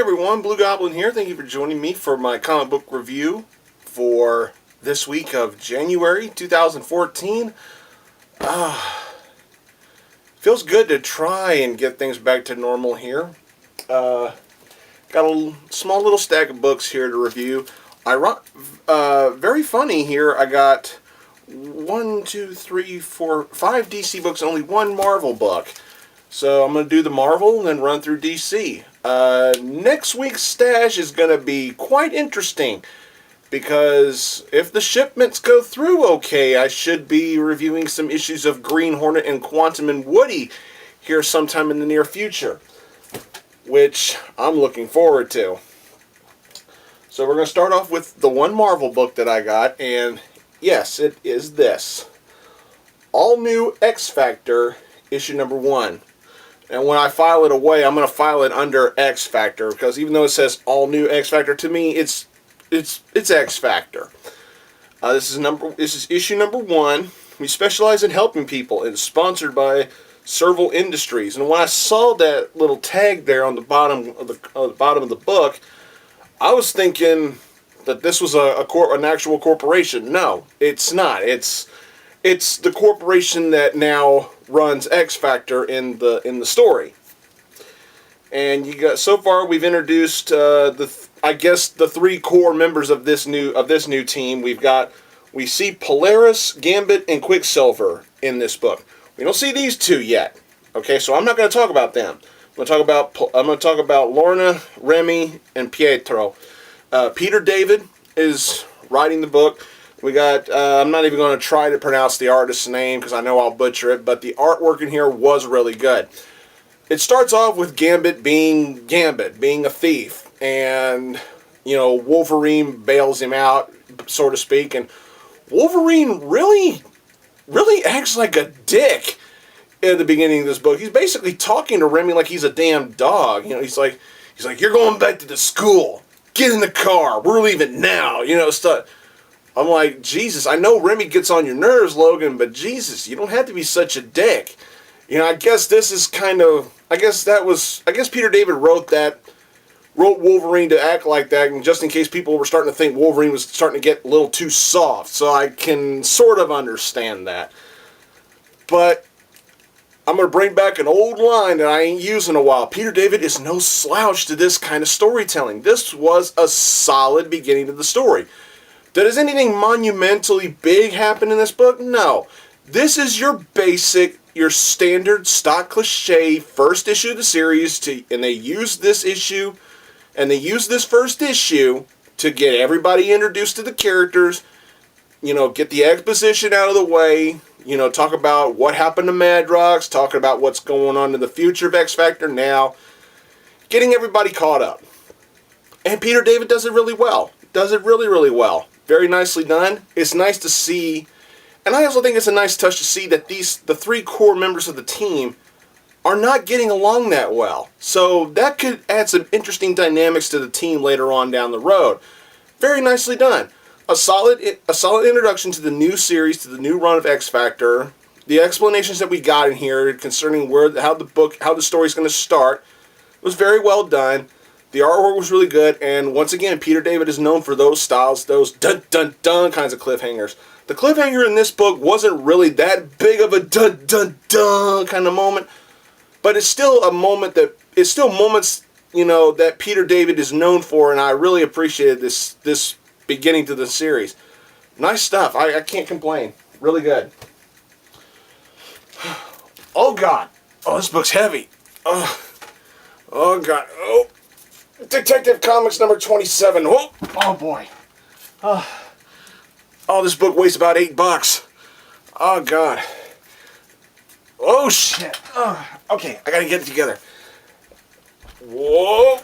everyone, Blugoblin here. Thank you for joining me for my comic book review for this week of January 2014. Feels good to try and get things back to normal here. Got a small little stack of books here to review. Very funny here. I got 1, 2, 3, 4, 5 DC books, only one Marvel book. So I'm going to do the Marvel and then run through DC. Next week's stash is going to be quite interesting because if the shipments go through okay, I should be reviewing some issues of Green Hornet and Quantum and Woody here sometime in the near future, which I'm looking forward to. So we're going to start off with the one Marvel book that I got, and yes, it is this. All New X-Factor, issue number 1. And when I file it away, I'm going to file it under X Factor, because even though it says All New X Factor, to me it's X Factor. This is issue number 1. We specialize in helping people, and it's sponsored by Serval Industries. And when I saw that little tag there on the bottom of the book, I was thinking that this was an actual corporation. No, it's not. It's the corporation that now runs X Factor in the story. And you got, so far we've introduced the 3 core members of this new team. We see Polaris, Gambit, and Quicksilver in this book. We don't see these 2 yet. Okay, so I'm not going to talk about them. I'm going to talk about Lorna, Remy, and Pietro. Peter David is writing the book. We got, I'm not even going to try to pronounce the artist's name because I know I'll butcher it, but the artwork in here was really good. It starts off with Gambit being a thief, and, you know, Wolverine bails him out, so to speak, and Wolverine really acts like a dick at the beginning of this book. He's basically talking to Remy like he's a damn dog. You know, he's like, you're going back to the school. Get in the car. We're leaving now. You know, stuff. I'm like, Jesus, I know Remy gets on your nerves, Logan, but Jesus, you don't have to be such a dick. You know, I guess this is kind of, I guess Peter David wrote Wolverine to act like that, and just in case people were starting to think Wolverine was starting to get a little too soft, so I can sort of understand that. But I'm going to bring back an old line that I ain't used in a while. Peter David is no slouch to this kind of storytelling. This was a solid beginning to the story. Does anything monumentally big happen in this book? No. This is your basic, your standard stock cliche first issue of the series, and they use this issue, and they use this first issue to get everybody introduced to the characters, you know, get the exposition out of the way, you know, talk about what happened to Madrox, talking about what's going on in the future of X Factor now, getting everybody caught up. And Peter David does it really well. Does it really, really well. Very nicely done. It's nice to see, and I also think it's a nice touch to see that the 3 core members of the team are not getting along that well. So that could add some interesting dynamics to the team later on down the road. Very nicely done. A solid introduction to the new series, to the new run of X Factor. The explanations that we got in here concerning how the story's going to start was very well done. The artwork was really good, and once again, Peter David is known for those styles, those dun-dun-dun kinds of cliffhangers. The cliffhanger in this book wasn't really that big of a dun-dun-dun kind of moment, but it's still moments, you know, that Peter David is known for, and I really appreciated this beginning to the series. Nice stuff. I can't complain. Really good. Oh, God. Oh, this book's heavy. Oh, God. Oh. Detective Comics number 27. Oh boy. Oh, this book weighs about $8. Oh, God. Oh, shit. Okay, I gotta get it together. Whoa.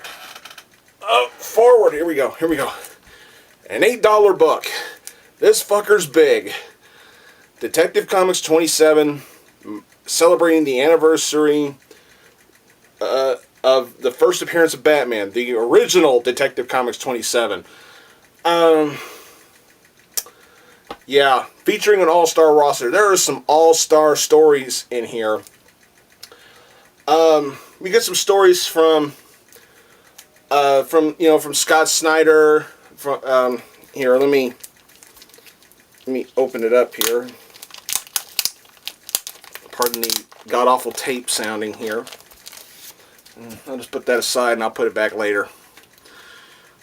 Oh, forward. Here we go. An $8 book. This fucker's big. Detective Comics 27, celebrating the anniversary of the first appearance of Batman, the original Detective Comics 27. Yeah, featuring an all-star roster. There are some all-star stories in here. We get some stories from from Scott Snyder. From here, let me open it up here. Pardon the god-awful tape sounding here. I'll just put that aside and I'll put it back later.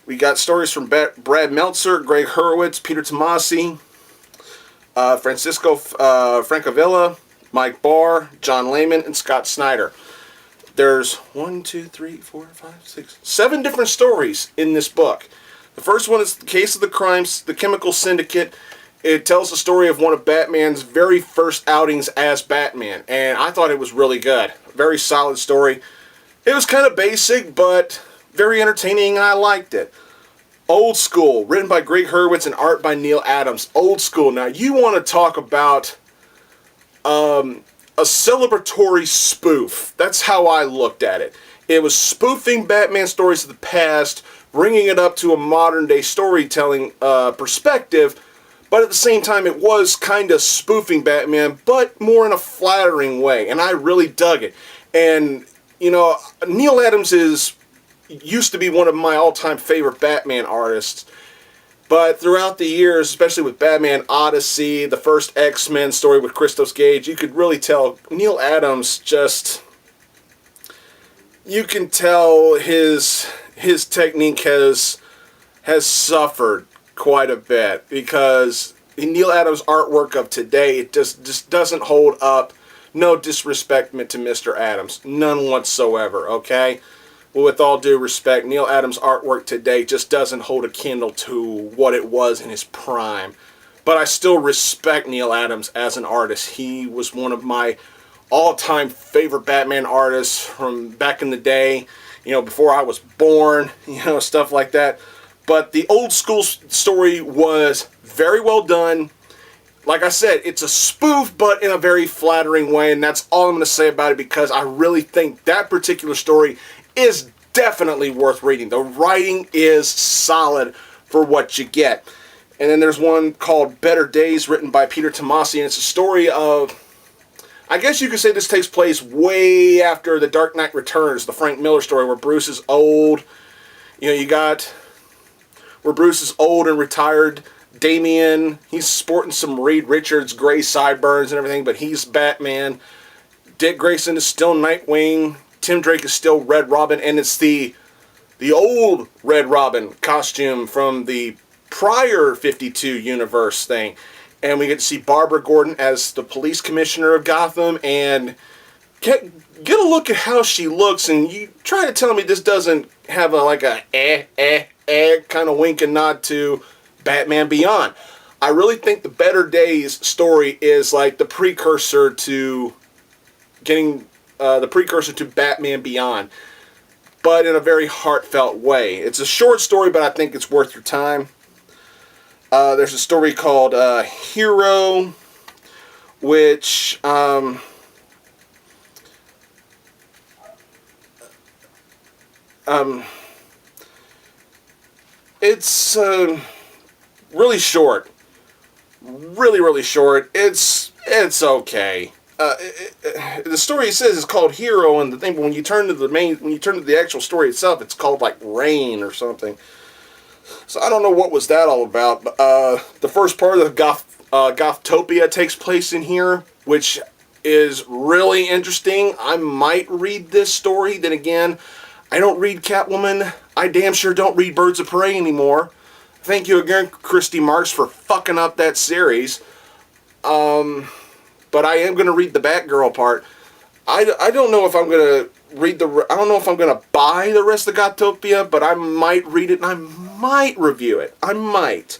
We got stories from Brad Meltzer, Greg Hurwitz, Peter Tomasi, Francisco Francavilla, Mike Barr, John Layman, and Scott Snyder. There's 7 different stories in this book. The first one is The Case of the Crimes, The Chemical Syndicate. It tells the story of one of Batman's very first outings as Batman, and I thought it was really good. Very solid story. It was kind of basic, but very entertaining, and I liked it. Old School, written by Greg Hurwitz and art by Neil Adams. Old School. Now, you want to talk about a celebratory spoof. That's how I looked at it. It was spoofing Batman stories of the past, bringing it up to a modern-day storytelling perspective, but at the same time, it was kind of spoofing Batman, but more in a flattering way, and I really dug it. And, you know, Neil Adams used to be one of my all-time favorite Batman artists, but throughout the years, especially with Batman Odyssey, the first X-Men story with Christos Gage, you could really tell Neil Adams you can tell his technique has suffered quite a bit, because Neil Adams' artwork of today, it just doesn't hold up. No disrespect meant to Mr. Adams. None whatsoever, okay? Well, with all due respect, Neil Adams' artwork today just doesn't hold a candle to what it was in his prime. But I still respect Neil Adams as an artist. He was one of my all-time favorite Batman artists from back in the day, you know, before I was born, you know, stuff like that. But the Old School story was very well done. Like I said, it's a spoof, but in a very flattering way, and that's all I'm going to say about it, because I really think that particular story is definitely worth reading. The writing is solid for what you get. And then there's one called Better Days, written by Peter Tomasi, and it's a story of, I guess you could say this takes place way after The Dark Knight Returns, the Frank Miller story, where Bruce is old. You know, you got where Bruce is old and retired. Damian, he's sporting some Reed Richards gray sideburns and everything, but he's Batman. Dick Grayson is still Nightwing. Tim Drake is still Red Robin, and it's the old Red Robin costume from the prior 52 universe thing. And we get to see Barbara Gordon as the police commissioner of Gotham, and get a look at how she looks, and you try to tell me this doesn't have a kind of wink and nod to Batman Beyond. I really think the Better Days story is like the precursor to Batman Beyond, but in a very heartfelt way. It's a short story, but I think it's worth your time. There's a story called Hero, which it's really short. Really short. It's okay. The story, it says, is called Hero, and the thing, but when you turn to the actual story itself, it's called like Rain or something. So I don't know what was that all about. But the first part of Gothtopia takes place in here, which is really interesting. I might read this story. Then again, I don't read Catwoman. I damn sure don't read Birds of Prey anymore. Thank you again, Christy Marks, for fucking up that series. But I am going to read the Batgirl part. I don't know if I'm going to read I don't know if I'm going to buy the rest of Gothtopia, but I might read it and I might review it. I might.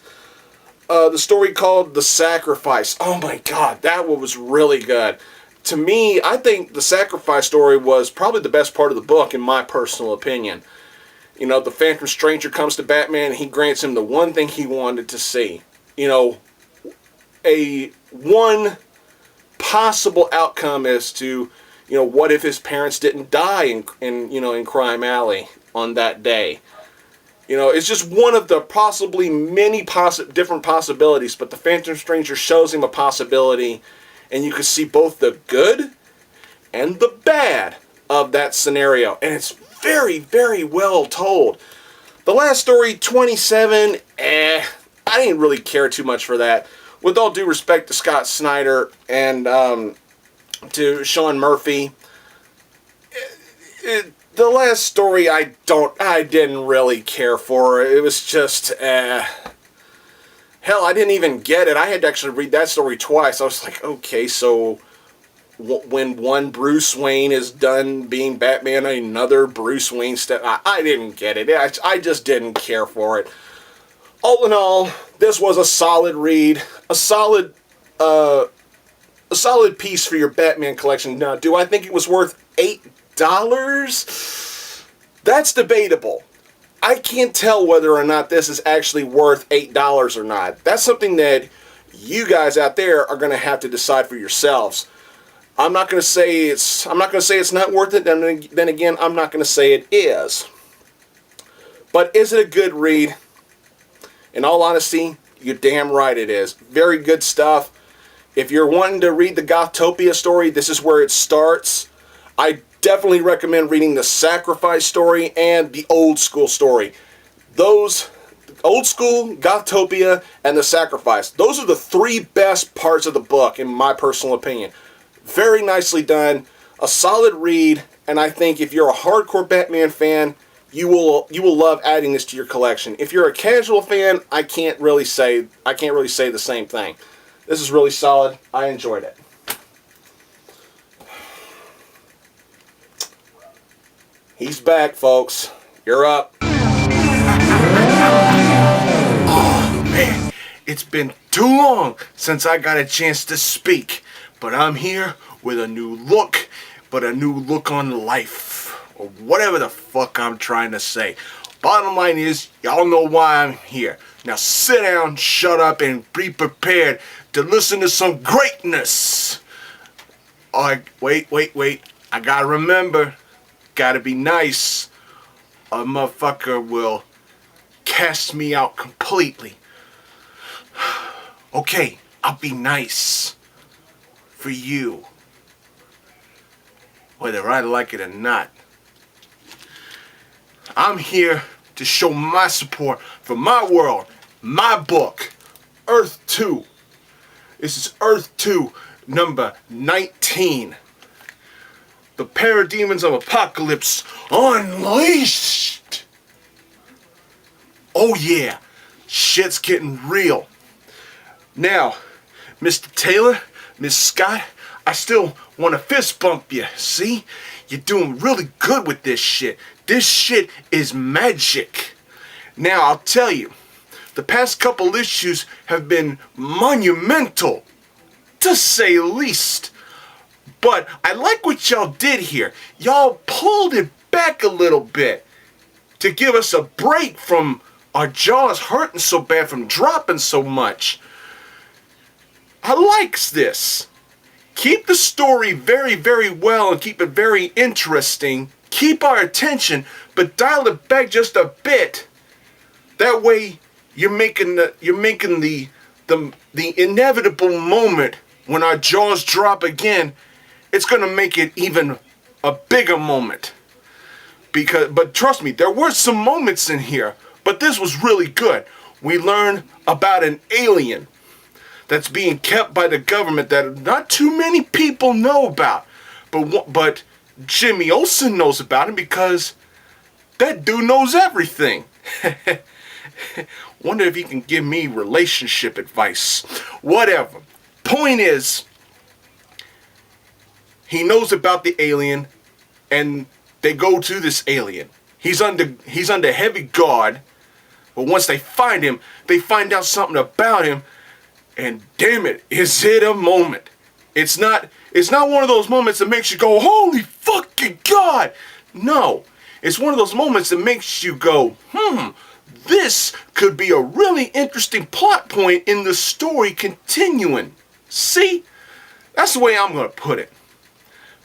The story called The Sacrifice. Oh my god, that one was really good. To me, I think the Sacrifice story was probably the best part of the book, in my personal opinion. You know, the Phantom Stranger comes to Batman and he grants him the one thing he wanted to see. You know, one possible outcome as to, you know, what if his parents didn't die in Crime Alley on that day. You know, it's just one of the possibly many different possibilities, but the Phantom Stranger shows him a possibility, and you can see both the good and the bad of that scenario. And it's very, very well told. The last story, 27, I didn't really care too much for that. With all due respect to Scott Snyder and to Sean Murphy, the last story I didn't really care for. It was just, hell, I didn't even get it. I had to actually read that story twice. I was like, okay, so when one Bruce Wayne is done being Batman, another Bruce Wayne I didn't get it. I just didn't care for it. All in all, this was a solid read, a solid piece for your Batman collection. Now, do I think it was worth $8? That's debatable. I can't tell whether or not this is actually worth $8 or not. That's something that you guys out there are going to have to decide for yourselves. I'm not going to say it's not worth it, and then again, I'm not going to say it is. But is it a good read? In all honesty, you're damn right it is. Very good stuff. If you're wanting to read the Gothtopia story, this is where it starts. I definitely recommend reading the Sacrifice story and the Old School story. Those, Old School, Gothtopia, and the Sacrifice. Those are the three best parts of the book, in my personal opinion. Very nicely done, a solid read, and I think if you're a hardcore Batman fan, you will love adding this to your collection. If you're a casual fan, I can't really say the same thing. This is really solid. I enjoyed it. He's back, folks. You're up. Oh man, it's been too long since I got a chance to speak. But I'm here with a new look, on life, or whatever the fuck I'm trying to say. Bottom line is, y'all know why I'm here. Now sit down, shut up, and be prepared to listen to some greatness. Wait. I gotta remember, gotta be nice. A motherfucker will cast me out completely. Okay, I'll be nice. For you, whether I like it or not. I'm here to show my support for my world, my book, Earth 2. This is Earth 2, number 19. The Parademons of Apocalypse Unleashed. Oh yeah, shit's getting real. Now, Mr. Taylor, Miss Scott, I still want to fist bump you, see? You're doing really good with this shit. This shit is magic. Now, I'll tell you, the past couple issues have been monumental, to say the least. But I like what y'all did here. Y'all pulled it back a little bit to give us a break from our jaws hurting so bad from dropping so much. I likes this. Keep the story very, very well and keep it very interesting. Keep our attention, but dial it back just a bit. That way, you're making the inevitable moment when our jaws drop again. It's gonna make it even a bigger moment. But trust me, there were some moments in here, but this was really good. We learned about an alien that's being kept by the government that not too many people know about. But Jimmy Olsen knows about him because that dude knows everything. Wonder if he can give me relationship advice. Whatever. Point is, he knows about the alien, and they go to this alien. He's under heavy guard, but once they find him, they find out something about him. And damn it, is it a moment. It's not one of those moments that makes you go, holy fucking God. No, it's one of those moments that makes you go, this could be a really interesting plot point in the story continuing. See? That's the way I'm going to put it.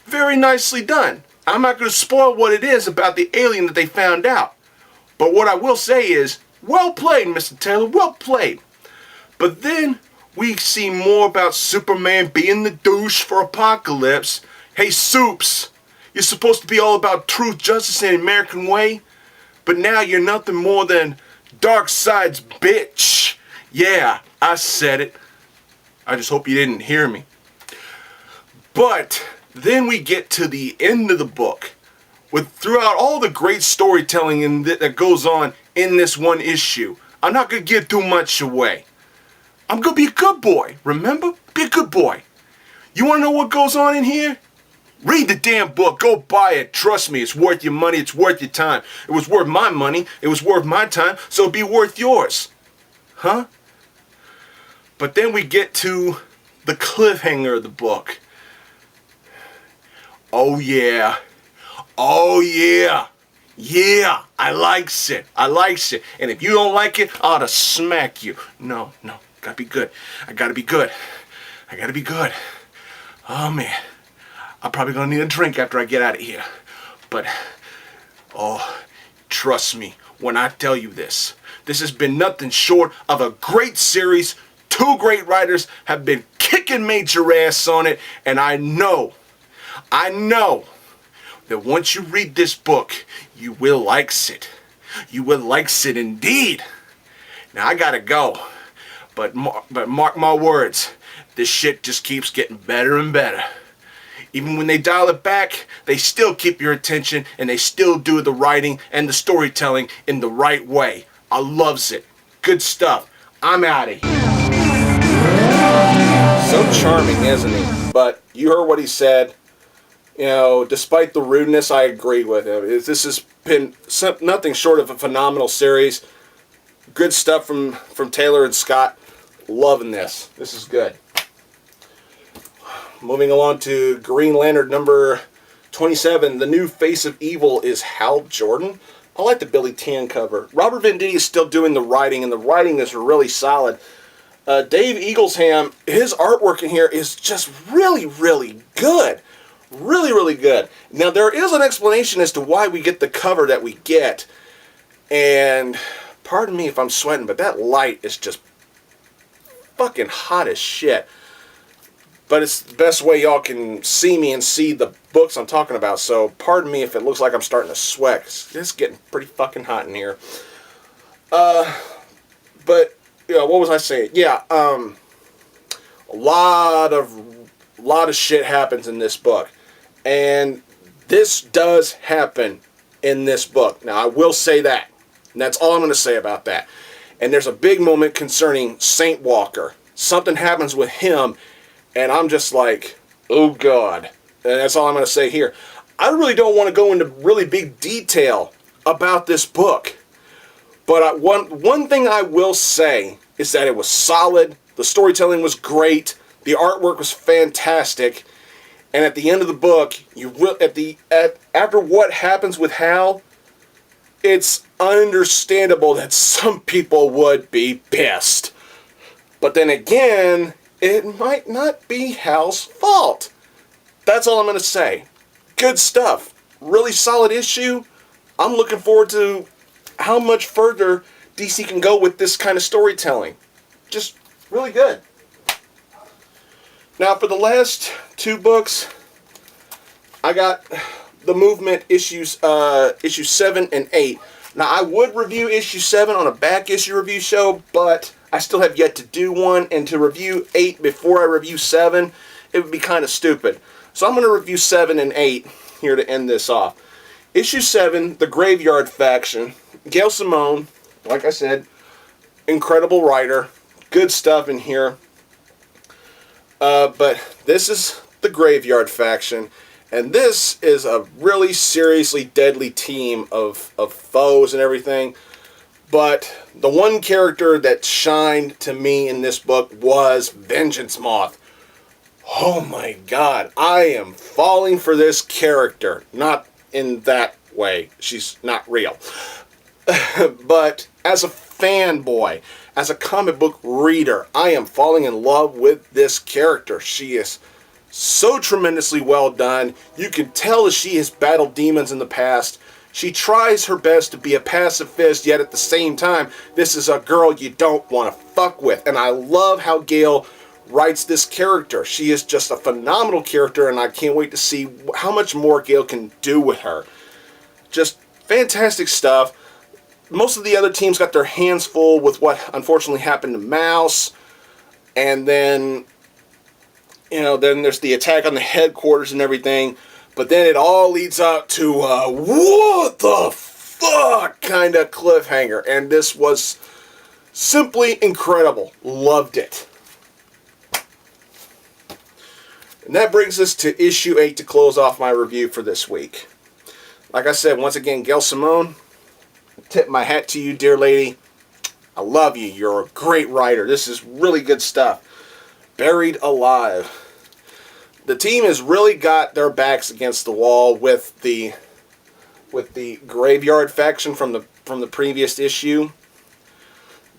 Very nicely done. I'm not going to spoil what it is about the alien that they found out. But what I will say is, well played, Mr. Taylor, well played. But then we see more about Superman being the douche for Apocalypse. Hey, Soups, You're supposed to be all about truth, justice, and the American way. But now you're nothing more than Darkseid's bitch. Yeah, I said it. I just hope you didn't hear me. But then we get to the end of the book. Throughout all the great storytelling that goes on in this one issue. I'm not going to give too much away. I'm going to be a good boy, remember? Be a good boy. You want to know what goes on in here? Read the damn book. Go buy it. Trust me, it's worth your money. It's worth your time. It was worth my money. It was worth my time. So it'll be worth yours. Huh? But then we get to the cliffhanger of the book. Oh yeah. Oh yeah. Yeah, I likes it. I likes it. And if you don't like it, I ought to smack you. No, gotta be good. I gotta be good. I gotta be good. Oh man, I'm probably gonna need a drink after I get out of here. But, oh, trust me when I tell you this. This has been nothing short of a great series. Two great writers have been kicking major ass on it. And I know that once you read this book, you will likes it. You will likes it indeed. Now I gotta go, but mark my words, this shit just keeps getting better and better. Even when they dial it back, they still keep your attention and they still do the writing and the storytelling in the right way. I loves it. Good stuff. I'm out of here. So charming, isn't he? But you heard what he said. You know, despite the rudeness, I agree with him. This has been nothing short of a phenomenal series. Good stuff from Taylor and Scott. Loving this. This is good. Moving along to Green Lantern number 27. The new face of evil is Hal Jordan. I like the Billy Tan cover. Robert Venditti is still doing the writing, and the writing is really solid. Dave Eaglesham, his artwork in here is just really, really good. Really, really good. Now, there is an explanation as to why we get the cover that we get. And, pardon me if I'm sweating, but that light is just fucking hot as shit. But it's the best way y'all can see me and see the books I'm talking about. So, pardon me if it looks like I'm starting to sweat. It's getting pretty fucking hot in here. But, you know, what was I saying? Yeah, a lot of shit happens in this book. And this does happen in this book. Now, I will say that. And that's all I'm going to say about that. And there's a big moment concerning Saint Walker. Something happens with him, and I'm just like, oh God. And that's all I'm going to say here. I really don't want to go into really big detail about this book. But one thing I will say is that it was solid. The storytelling was great. The artwork was fantastic. And at the end of the book, after what happens with Hal, it's understandable that some people would be pissed. But then again, it might not be Hal's fault. That's all I'm going to say. Good stuff. Really solid issue. I'm looking forward to how much further DC can go with this kind of storytelling. Just really good. Now, for the last two books, I got the Movement issues 7 and 8. Now, I would review issue 7 on a back issue review show, but I still have yet to do one, and to review 8 before I review 7, it would be kind of stupid. So I'm going to review 7 and 8 here to end this off. Issue 7, The Graveyard Faction. Gail Simone, like I said, incredible writer. Good stuff in here. But this is the Graveyard Faction, and this is a really seriously deadly team of foes and everything. But the one character that shined to me in this book was Vengeance Moth. Oh my God, I am falling for this character. Not in that way. She's not real. But as a fanboy, as a comic book reader, I am falling in love with this character. She is so tremendously well done. You can tell that she has battled demons in the past. She tries her best to be a pacifist, yet at the same time, this is a girl you don't want to fuck with. And I love how Gail writes this character. She is just a phenomenal character, and I can't wait to see how much more Gale can do with her. Just fantastic stuff. Most of the other teams got their hands full with what unfortunately happened to Mouse. And then, then there's the attack on the headquarters and everything. But then it all leads up to what the fuck kind of cliffhanger. And this was simply incredible. Loved it. And that brings us to issue 8 to close off my review for this week. Like I said, once again, Gail Simone, tip my hat to you, dear lady. I love you. You're a great writer. This is really good stuff. Buried Alive. The team has really got their backs against the wall with the Graveyard faction from the previous issue.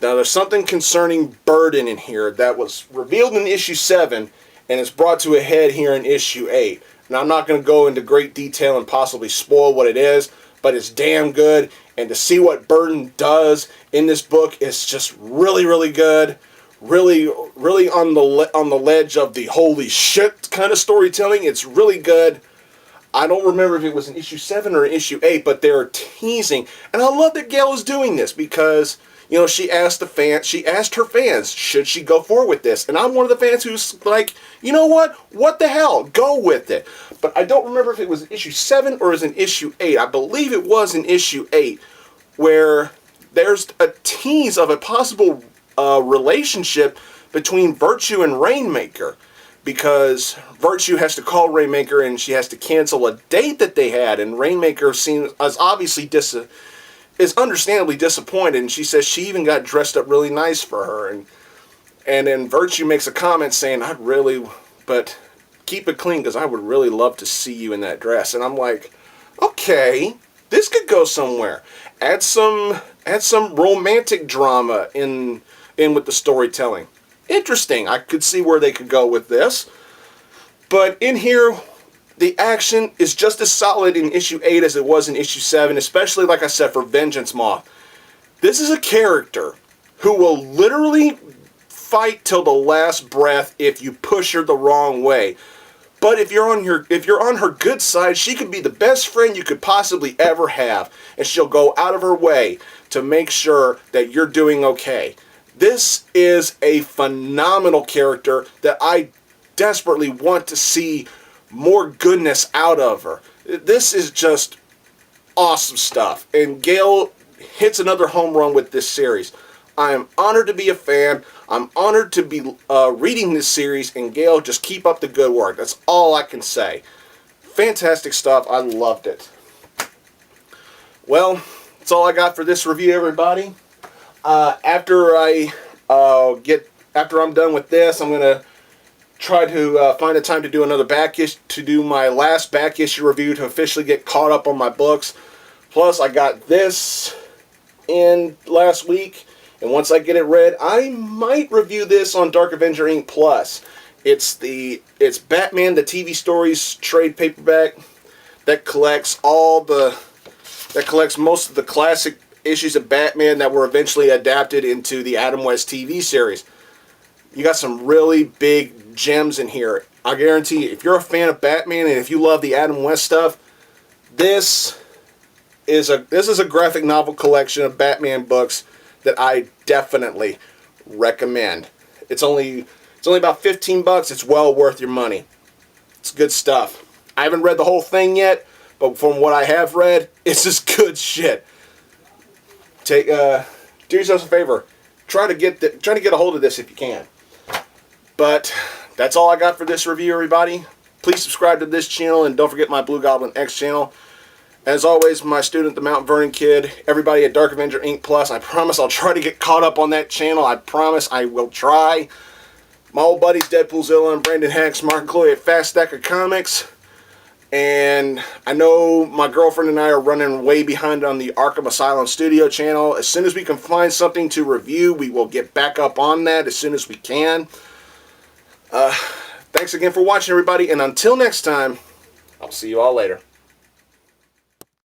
Now, there's something concerning Burden in here that was revealed in issue 7 and it's brought to a head here in issue 8. Now, I'm not going to go into great detail and possibly spoil what it is, but it's damn good. And to see what Burden does in this book is just really, really good. Really, really on the ledge of the holy shit kind of storytelling. It's really good. I don't remember if it was in issue 7 or in issue 8, but they're teasing. And I love that Gail is doing this because, she asked her fans, should she go forward with this? And I'm one of the fans who's like, you know what? What the hell? Go with it. But I don't remember if it was in issue 7 or was in issue 8. I believe it was in issue 8 where there's a tease of a possible relationship between Virtue and Rainmaker, because Virtue has to call Rainmaker and she has to cancel a date that they had, and Rainmaker is understandably disappointed, and she says she even got dressed up really nice for her, and then Virtue makes a comment saying, but keep it clean because I would really love to see you in that dress. And I'm like, okay, this could go somewhere. Add some romantic drama in with the storytelling. Interesting. I could see where they could go with this. But in here, the action is just as solid in issue 8 as it was in issue 7, especially, like I said, for Vengeance Moth. This is a character who will literally fight till the last breath if you push her the wrong way. But if you're on her good side, she could be the best friend you could possibly ever have, and she'll go out of her way to make sure that you're doing okay. This is a phenomenal character that I desperately want to see more goodness out of her. This is just awesome stuff. And Gail hits another home run with this series. I am honored to be a fan. I'm honored to be reading this series. And Gail, just keep up the good work. That's all I can say. Fantastic stuff. I loved it. Well, that's all I got for this review, everybody. After I'm done with this, I'm gonna try to find a time to do another my last back issue review to officially get caught up on my books. Plus, I got this in last week, and once I get it read, I might review this on Dark Avenger Inc. Plus. It's Batman the TV Stories trade paperback that collects most of the classic issues of Batman that were eventually adapted into the Adam West TV series. You got some really big gems in here. I guarantee you, if you're a fan of Batman and if you love the Adam West stuff, this is a graphic novel collection of Batman books that I definitely recommend. It's only about $15. It's well worth your money. It's good stuff. I haven't read the whole thing yet, but from what I have read, it's just good shit. Do yourself a favor. Try to get a hold of this if you can. But that's all I got for this review, everybody. Please subscribe to this channel and don't forget my Blugoblin X channel. As always, my student, TheMtVernonKid, everybody at Dark Avenger Inc. Plus, I promise I'll try to get caught up on that channel. I promise I will try. My old buddies Deadpoolzilla and Brandon Hex, Mark and Chloe at Fast Stack of Comics. And I know my girlfriend and I are running way behind on the Arkham Asylum Studio channel. As soon as we can find something to review, we will get back up on that as soon as we can. Thanks again for watching, everybody. And until next time, I'll see you all later.